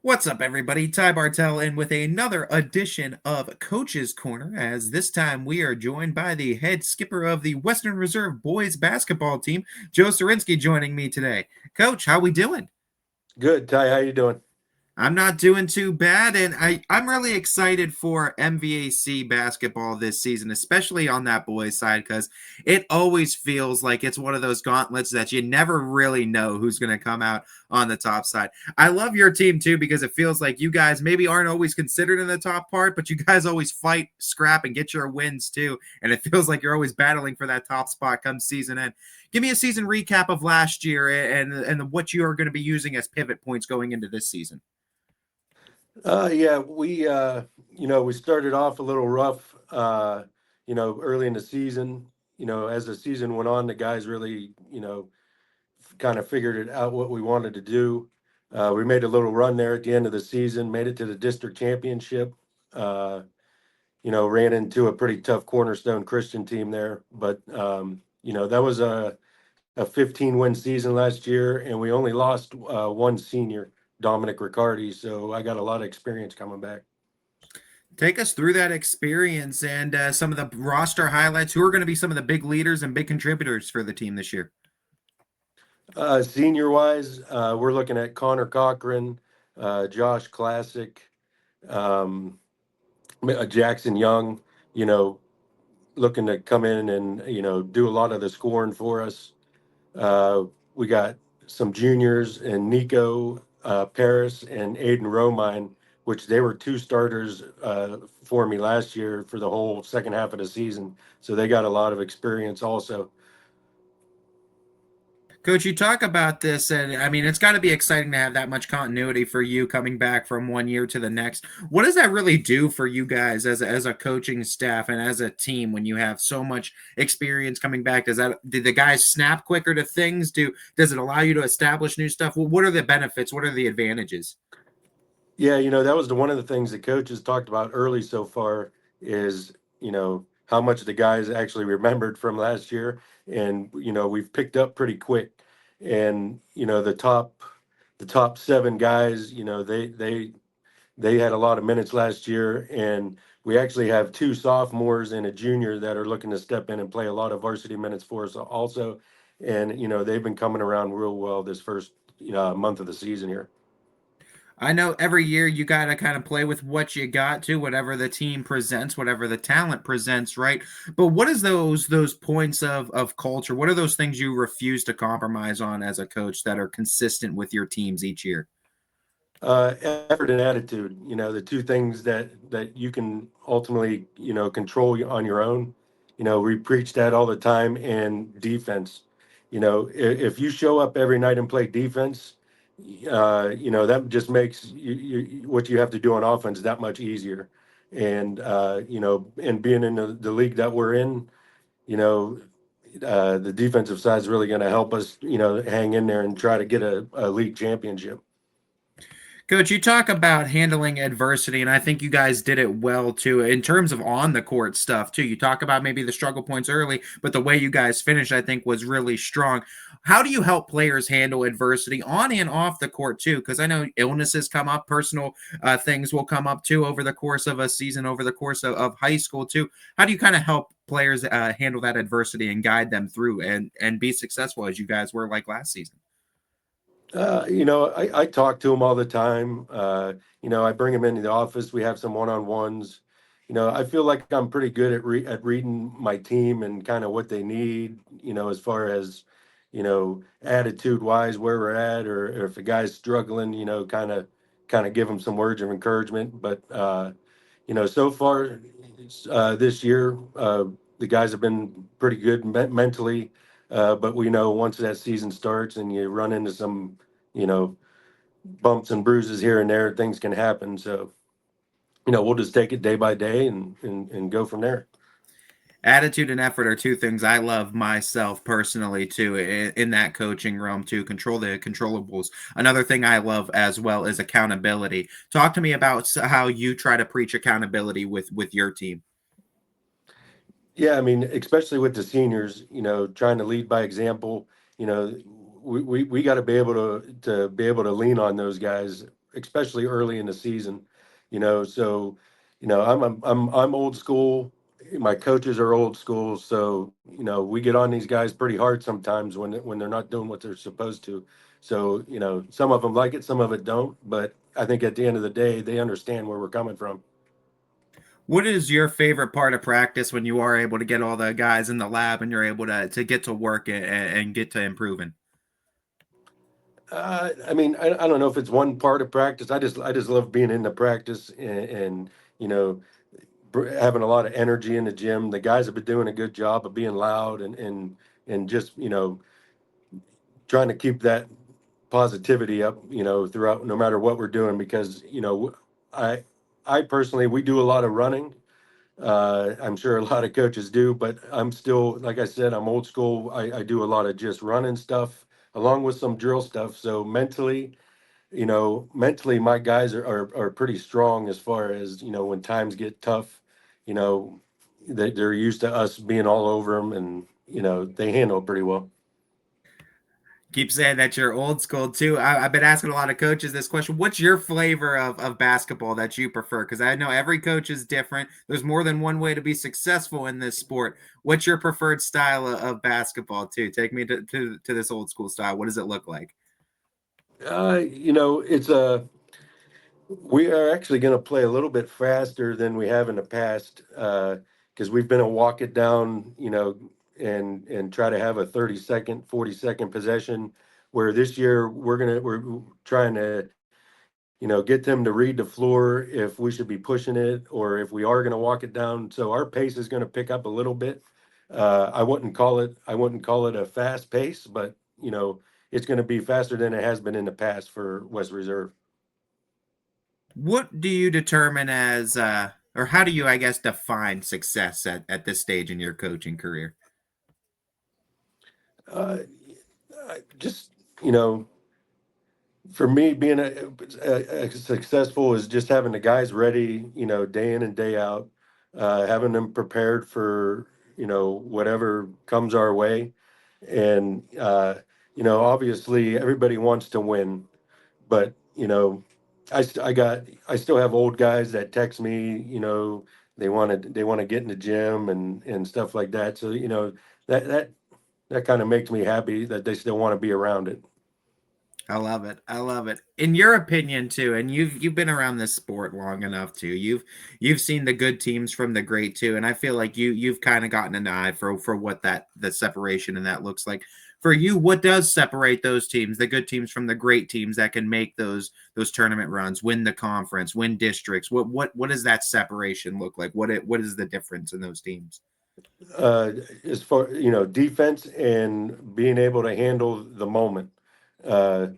What's up, everybody? Ty Bartell, and with another edition of Coach's Corner, as this time we are joined by the head skipper of the Western Reserve boys basketball team, Joe Serensky, joining me today. Coach, how we doing? Good, Ty. How you doing? I'm not doing too bad, and I'm really excited for MVAC basketball this season, especially on that boys side, because it always feels like it's one of those gauntlets that you never really know who's going to come out on the top side. I love your team too, because it feels like you guys maybe aren't always considered in the top part, but you guys always fight, scrap, and get your wins too, and it feels like you're always battling for that top spot come season end. Give me a season recap of last year and what you are going to be using as pivot points going into this season. Yeah, we started off a little rough, early in the season. As the season went on, the guys really, kind of figured it out what we wanted to do. We made a little run there at the end of the season, made it to the district championship. Uh, ran into a pretty tough Cornerstone Christian team there, but that was a 15 win season last year, and we only lost one senior, Dominic Riccardi. So I got a lot of experience coming back. Take us through that experience and some of the roster highlights. Who are going to be some of the big leaders and big contributors for the team this year? Senior wise, we're looking at Connor Cochran, Josh Classic, um, Jackson Young, you know, looking to come in and, do a lot of the scoring for us. We got some juniors and Nico Paris and Aiden Romine, which they were two starters for me last year for the whole second half of the season. So they got a lot of experience also. Coach, you talk about this, and I mean, it's got to be exciting to have that much continuity for you coming back from one year to the next. What does that really do for you guys as a coaching staff and as a team when you have so much experience coming back? Did the guys snap quicker to things? Does it allow you to establish new stuff? What are the benefits? What are the advantages? Yeah, that was one of the things the coaches talked about early so far is, how much the guys actually remembered from last year. And, we've picked up pretty quick. And, the top seven guys, they had a lot of minutes last year. And we actually have two sophomores and a junior that are looking to step in and play a lot of varsity minutes for us also. And, they've been coming around real well this first, month of the season here. I know every year you got to kind of play with what you got to, whatever the team presents, whatever the talent presents, right? But what is those points of culture? What are those things you refuse to compromise on as a coach that are consistent with your teams each year? Effort and attitude, the two things that you can ultimately, control on your own. We preach that all the time. And defense, if you show up every night and play defense, that just makes what you have to do on offense that much easier. And and being in the league that we're in, you know the defensive side is really going to help us, hang in there and try to get a league championship. Coach, you talk about handling adversity, and I think you guys did it well too, in terms of on the court stuff too. You talk about maybe the struggle points early, but the way you guys finished, I think, was really strong. How do you help players handle adversity on and off the court too? Because I know illnesses come up, personal things will come up too over the course of a season, over the course of high school too. How do you kind of help players handle that adversity and guide them through and be successful as you guys were like last season? I talk to them all the time. I bring them into the office. We have some one-on-ones. I feel like I'm pretty good at reading my team and kind of what they need, as far as, attitude wise, where we're at, or if a guy's struggling, kind of give him some words of encouragement. But, so far this year, the guys have been pretty good mentally. But we know once that season starts and you run into some, you know, bumps and bruises here and there, things can happen. So, we'll just take it day by day and go from there. Attitude and effort are two things I love myself personally too in that coaching realm to control the controllables. Another thing I love as well is accountability. Talk to me about how you try to preach accountability with your team. Yeah, I mean, especially with the seniors, trying to lead by example. You know, we got to be able to be able to lean on those guys, especially early in the season. So I'm old school. My coaches are old school, so we get on these guys pretty hard sometimes when they're not doing what they're supposed to. So some of them like it, some of it don't. But I think at the end of the day, they understand where we're coming from. What is your favorite part of practice when you are able to get all the guys in the lab and you're able to get to work and get to improving? I mean, I don't know if it's one part of practice. I just love being in the practice and you know having a lot of energy in the gym. The guys have been doing a good job of being loud and just trying to keep that positivity up, throughout no matter what we're doing because I I personally we do a lot of running. I'm sure a lot of coaches do, but I'm still, like I said, I'm old school. I do a lot of just running stuff along with some drill stuff. So mentally, my guys are pretty strong as far as, when times get tough, you know, they're used to us being all over them and, they handle it pretty well. Keep saying that you're old school too. I've been asking a lot of coaches this question. What's your flavor of basketball that you prefer? Because I know every coach is different. There's more than one way to be successful in this sport. What's your preferred style basketball too? Take me to this old school style. What does it look like? It's a We are actually going to play a little bit faster than we have in the past because we've been a walk it down, and try to have a 30-second, 40-second possession. Where this year we're trying to, get them to read the floor if we should be pushing it or if we are going to walk it down. So our pace is going to pick up a little bit. I wouldn't call it a fast pace, but it's going to be faster than it has been in the past for West Reserve. What do you determine as, or how do you, I guess, define success at this stage in your coaching career? Uh, just you know for me being a successful is just having the guys ready, day in and day out, having them prepared for whatever comes our way. And obviously everybody wants to win, but I still have old guys that text me, they want to get in the gym and stuff like that. So that that that kind of makes me happy that they still want to be around it. I love it. I love it. In your opinion too, and you've been around this sport long enough too. You've seen the good teams from the great too, and I feel like you've kind of gotten an eye for what that the separation and that looks like. For you, what does separate those teams, the good teams from the great teams that can make those tournament runs, win the conference, win districts? What does that separation look like? What is the difference in those teams? uh, as far defense and being able to handle the moment. Uh,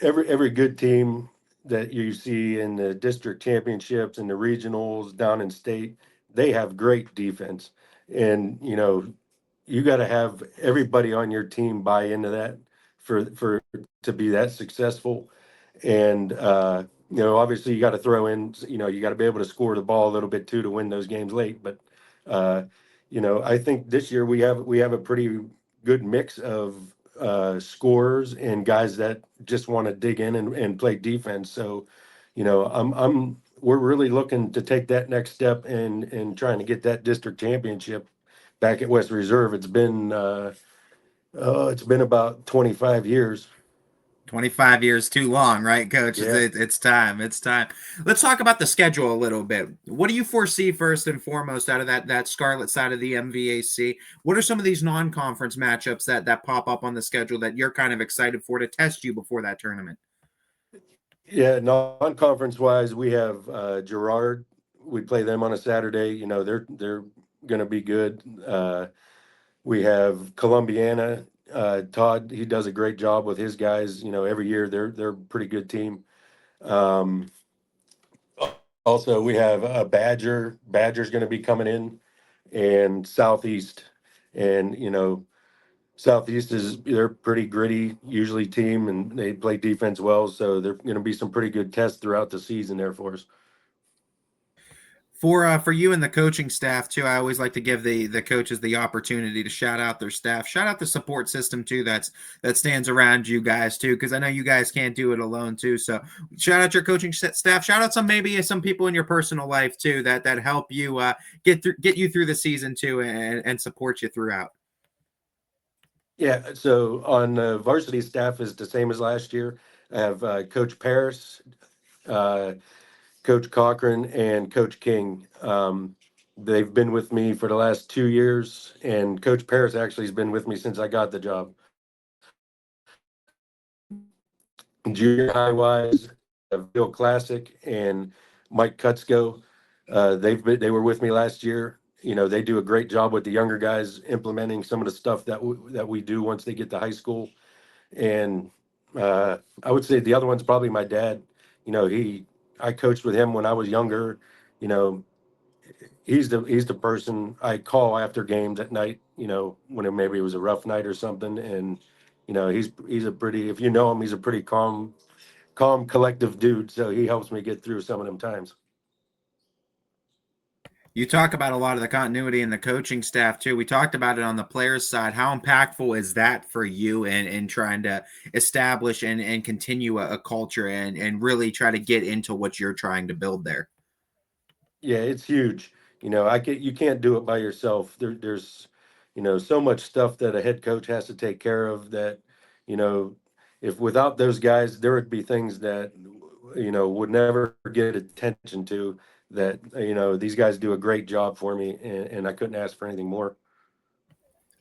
every good team that you see in the district championships and the regionals down in state, they have great defense, and you got to have everybody on your team buy into that for to be that successful. And obviously you got to throw in, you got to be able to score the ball a little bit too to win those games late. But uh, I think this year we have a pretty good mix of scorers and guys that just want to dig in and play defense. So we're really looking to take that next step and trying to get that district championship back at West Reserve. It's been about 25 years. 25 years too long, right, coach? Yeah. It's time. It's time. Let's talk about the schedule a little bit. What do you foresee first and foremost out of that Scarlet side of the MVAC? What are some of these non-conference matchups that pop up on the schedule that you're kind of excited for to test you before that tournament? Yeah, non-conference wise, we have Gerard. We play them on a Saturday. They're going to be good. We have Columbiana. Todd, he does a great job with his guys. Every year they're a pretty good team. Um, Also, we have Badger. Badger's going to be coming in, and Southeast. And Southeast they're pretty gritty usually team, and they play defense well. So they're going to be some pretty good tests throughout the season there for us. For you and the coaching staff too, I always like to give the coaches the opportunity to shout out their staff, shout out the support system too that stands around you guys too, because I know you guys can't do it alone too. So shout out your coaching staff, shout out some people in your personal life too that help you get you through the season too and support you throughout. Yeah, so on varsity staff is the same as last year. I have Coach Paris, uh, Coach Cochran, and Coach King. They've been with me for the last 2 years, and Coach Paris actually has been with me since I got the job. Junior high wise, Bill Classic and Mike Cutzko. They were with me last year. You know, they do a great job with the younger guys implementing some of the stuff that we do once they get to high school. And I would say the other one's probably my dad. You know, I coached with him when I was younger. You know, he's the person I call after games at night. You know, when maybe it was a rough night or something. And you know, he's a pretty, if you know him, he's a pretty calm, collective dude. So he helps me get through some of them times. You talk about a lot of the continuity in the coaching staff too. We talked about it on the players side. How impactful is that for you in trying to establish and continue a culture and really try to get into what you're trying to build there? Yeah, it's huge. You know, you can't do it by yourself. There's, you know, so much stuff that a head coach has to take care of that, you know, if without those guys, there would be things that, you know, would never get attention to that, you know, these guys do a great job for me and I couldn't ask for anything more.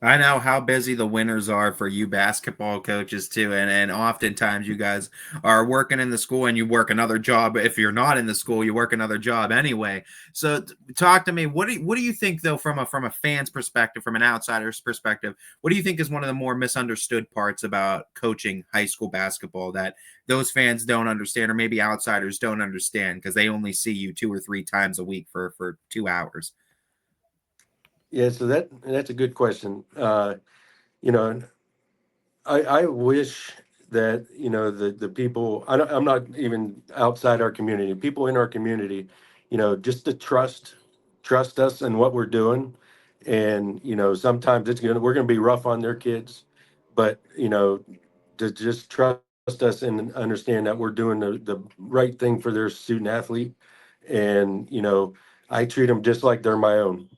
I know how busy the winters are for you basketball coaches too, and oftentimes you guys are working in the school and you work another job. If you're not in the school, you work another job anyway. So talk to me. What do you think though from a fan's perspective, from an outsider's perspective? What do you think is one of the more misunderstood parts about coaching high school basketball that those fans don't understand, or maybe outsiders don't understand because they only see you 2 or 3 times a week for 2 hours? Yeah, so that's a good question. You know, I wish that you know the people I'm not even outside our community, people in our community, you know, just to trust us and what we're doing. And you know, sometimes we're gonna be rough on their kids, but you know, to just trust us and understand that we're doing the right thing for their student athlete. And you know, I treat them just like they're my own.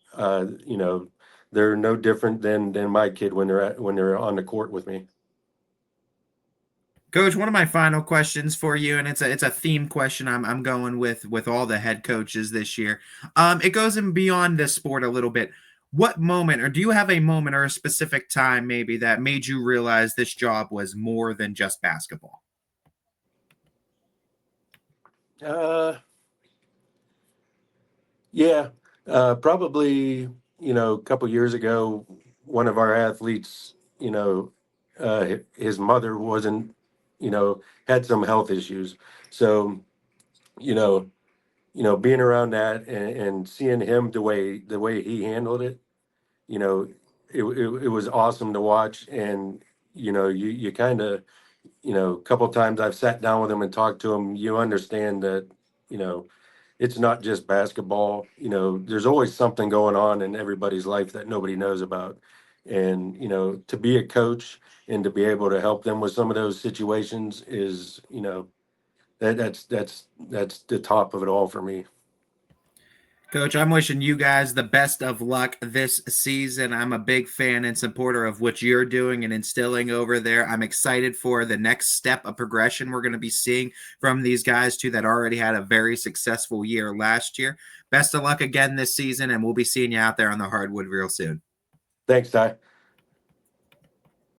You know, they're no different than my kid when they're on the court with me. Coach, one of my final questions for you, and it's a theme question I'm going with all the head coaches this year. It goes in beyond this sport a little bit. What moment, or do you have a moment or a specific time maybe that made you realize this job was more than just basketball? Uh, yeah, probably, you know, a couple years ago, one of our athletes, you know, his mother wasn't, you know, had some health issues. So, you know, being around that and seeing him the way he handled it, you know, it was awesome to watch. And, you know, you kind of, you know, a couple times I've sat down with him and talked to him, you understand that, you know, it's not just basketball. You know, there's always something going on in everybody's life that nobody knows about. And, you know, to be a coach and to be able to help them with some of those situations is, you know, that's the top of it all for me. Coach, I'm wishing you guys the best of luck this season. I'm a big fan and supporter of what you're doing and instilling over there. I'm excited for the next step of progression we're going to be seeing from these guys, too, that already had a very successful year last year. Best of luck again this season, and we'll be seeing you out there on the hardwood real soon. Thanks, Ty.